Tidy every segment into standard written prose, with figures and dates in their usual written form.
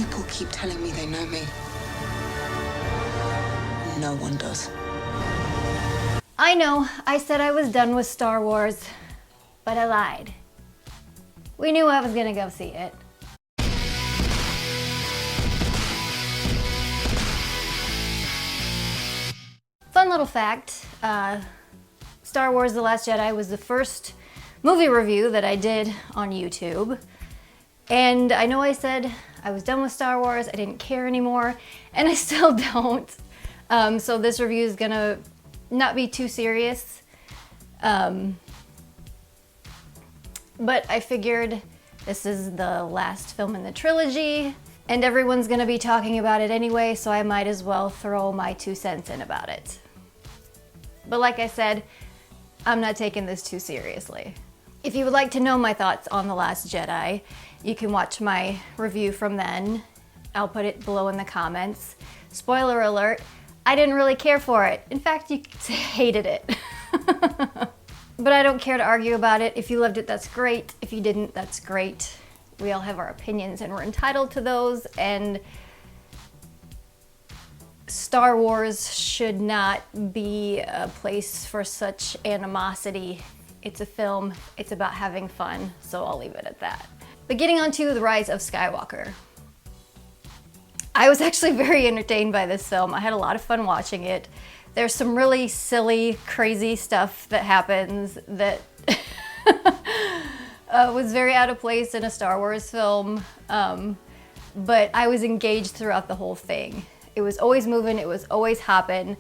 People keep telling me they know me. No one does. I know, I said I was done with Star Wars, but I lied. We knew I was gonna go see it. Fun little fact, Star Wars The Last Jedi was the first movie review that I did on YouTube. And I know I said I was done with Star Wars, I didn't care anymore, and I still don't. So this review is gonna not be too serious. But I figured this is the last film in the trilogy, and everyone's gonna be talking about it anyway, so I might as well throw my 2 cents in about it. But like I said, I'm not taking this too seriously. If you would like to know my thoughts on The Last Jedi, you can watch my review from then. I'll put it below in the comments. Spoiler alert, I didn't really care for it. In fact, you could say I hated it. But I don't care to argue about it. If you loved it, that's great. If you didn't, that's great. We all have our opinions and we're entitled to those, and Star Wars should not be a place for such animosity. It's a film, it's about having fun, so I'll leave it at that. But getting on to The Rise of Skywalker. I was actually very entertained by this film. I had a lot of fun watching it. There's some really silly, crazy stuff that happens that was very out of place in a Star Wars film, but I was engaged throughout the whole thing. It was always moving, it was always hopping.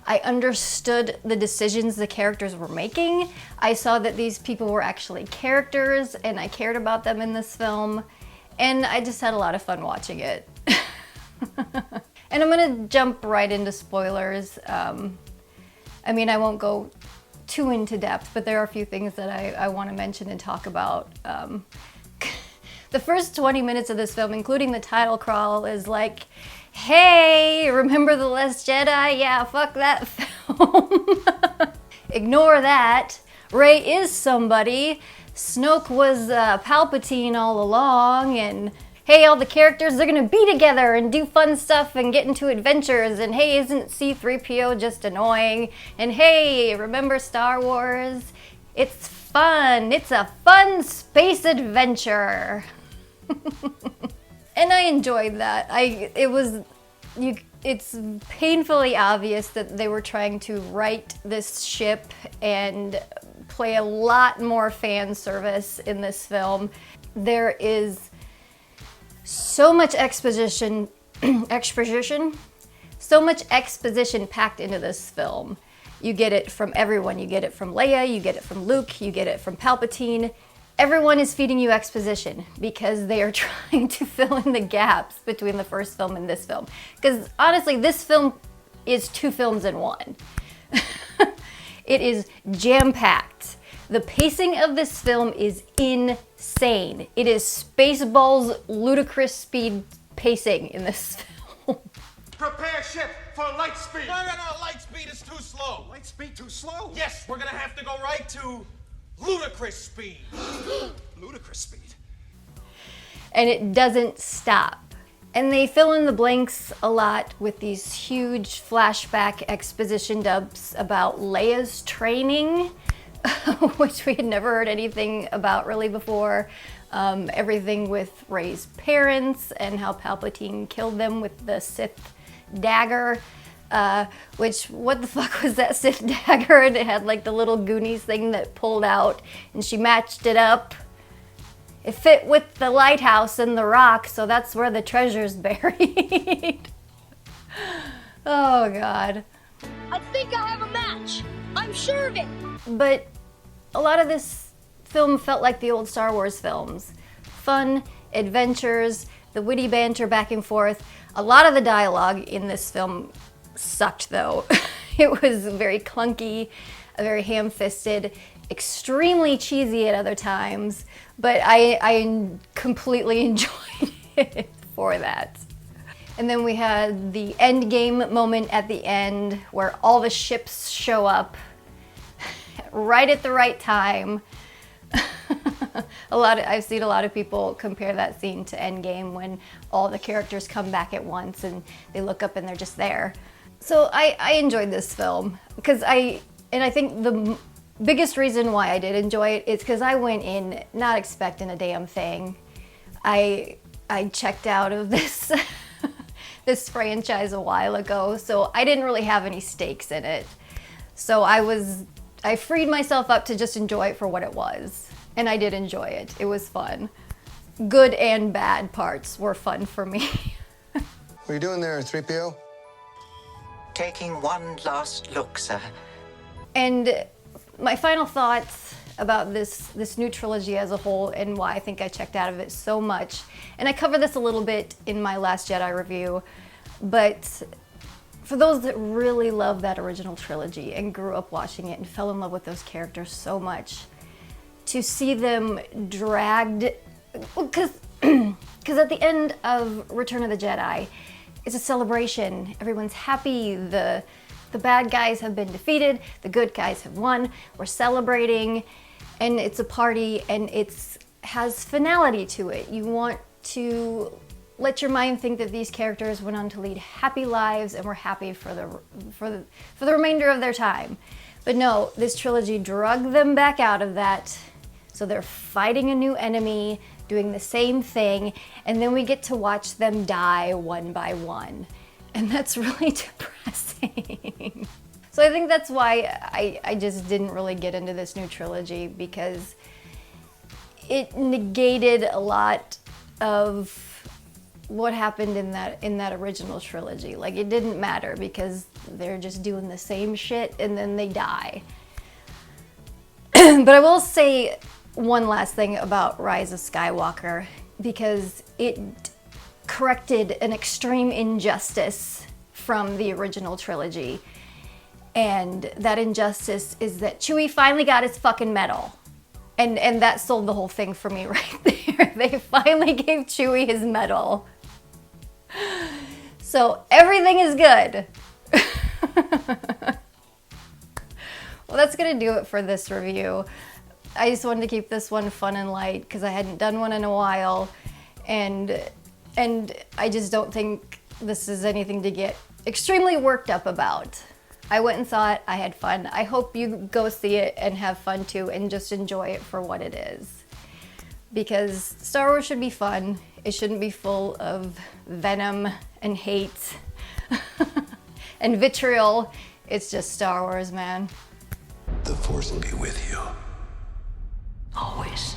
I understood the decisions the characters were making. I saw that these people were actually characters and I cared about them in this film, and I just had a lot of fun watching it. And I'm gonna jump right into spoilers. I mean, I won't go too into depth, but there are a few things that I want to mention and talk about. The first 20 minutes of this film, including the title crawl, is like, hey, remember The Last Jedi? Yeah, fuck that film. Ignore that. Rey is somebody. Snoke was Palpatine all along, and hey, all the characters, they're gonna be together and do fun stuff and get into adventures, and hey, isn't C-3PO just annoying? And hey, remember Star Wars? It's fun. It's a fun space adventure. And I enjoyed that. It's painfully obvious that they were trying to write this ship and play a lot more fan service in this film. There is so much exposition so much exposition packed into this film. You get it from everyone. You get it from Leia, you get it from Luke, you get it from Palpatine. Everyone is feeding you exposition because they are trying to fill in the gaps between the first film and this film. Because honestly, this film is 2 films in one. It is jam-packed. The pacing of this film is insane. It is Spaceballs ludicrous speed pacing in this film. Prepare ship for light speed. No, light speed is too slow. Light speed too slow? Yes, we're gonna have to go right to ludicrous speed. Ludicrous speed. And it doesn't stop. And they fill in the blanks a lot with these huge flashback exposition dumps about Leia's training, which we had never heard anything about really before. Everything with Rey's parents and how Palpatine killed them with the Sith dagger. Which, what the fuck was that Sith dagger? And it had like the little Goonies thing that pulled out, and she matched it up. It fit with the lighthouse and the rock, so that's where the treasure's buried. Oh God. I think I have a match. I'm sure of it. But a lot of this film felt like the old Star Wars films. Fun, adventures, the witty banter back and forth. A lot of the dialogue in this film sucked though. It was very clunky, very ham-fisted, extremely cheesy at other times, but I completely enjoyed it for that. And then we had the end game moment at the end where all the ships show up right at the right time. I've seen a lot of people compare that scene to Endgame when all the characters come back at once and they look up and they're just there. So I enjoyed this film because I think the biggest reason why I did enjoy it is because I went in not expecting a damn thing. I checked out of this this franchise a while ago, so I didn't really have any stakes in it. So I freed myself up to just enjoy it for what it was. And I did enjoy it. It was fun. Good and bad parts were fun for me. What are you doing there, 3PO? Taking one last look, sir. And my final thoughts about this new trilogy as a whole and why I think I checked out of it so much. And I covered this a little bit in my Last Jedi review, but for those that really love that original trilogy and grew up watching it and fell in love with those characters so much, to see them dragged, because at the end of Return of the Jedi, it's a celebration. Everyone's happy. The bad guys have been defeated. The good guys have won. We're celebrating, and it's a party, and it has finality to it. You want to let your mind think that these characters went on to lead happy lives and were happy for the remainder of their time. But no, this trilogy drug them back out of that. So they're fighting a new enemy, doing the same thing, and then we get to watch them die one by one. And that's really depressing. So I think that's why I just didn't really get into this new trilogy, because it negated a lot of what happened in that original trilogy. Like, it didn't matter because they're just doing the same shit and then they die. But I will say one last thing about Rise of Skywalker, because it corrected an extreme injustice from the original trilogy. And that injustice is that Chewie finally got his fucking medal. And that sold the whole thing for me right there. They finally gave Chewie his medal. So everything is good. Well, that's gonna do it for this review. I just wanted to keep this one fun and light because I hadn't done one in a while, and I just don't think this is anything to get extremely worked up about. I went and saw it, I had fun. I hope you go see it and have fun too and just enjoy it for what it is. Because Star Wars should be fun. It shouldn't be full of venom and hate and vitriol. It's just Star Wars, man. The Force will be with you. Always.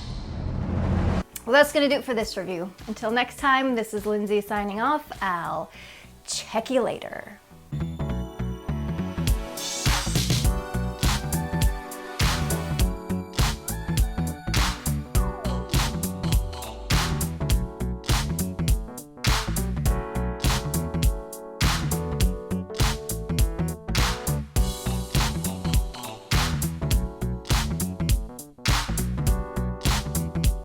Well, that's gonna do it for this review. Until next time, this is Lindsay signing off. I'll check you later.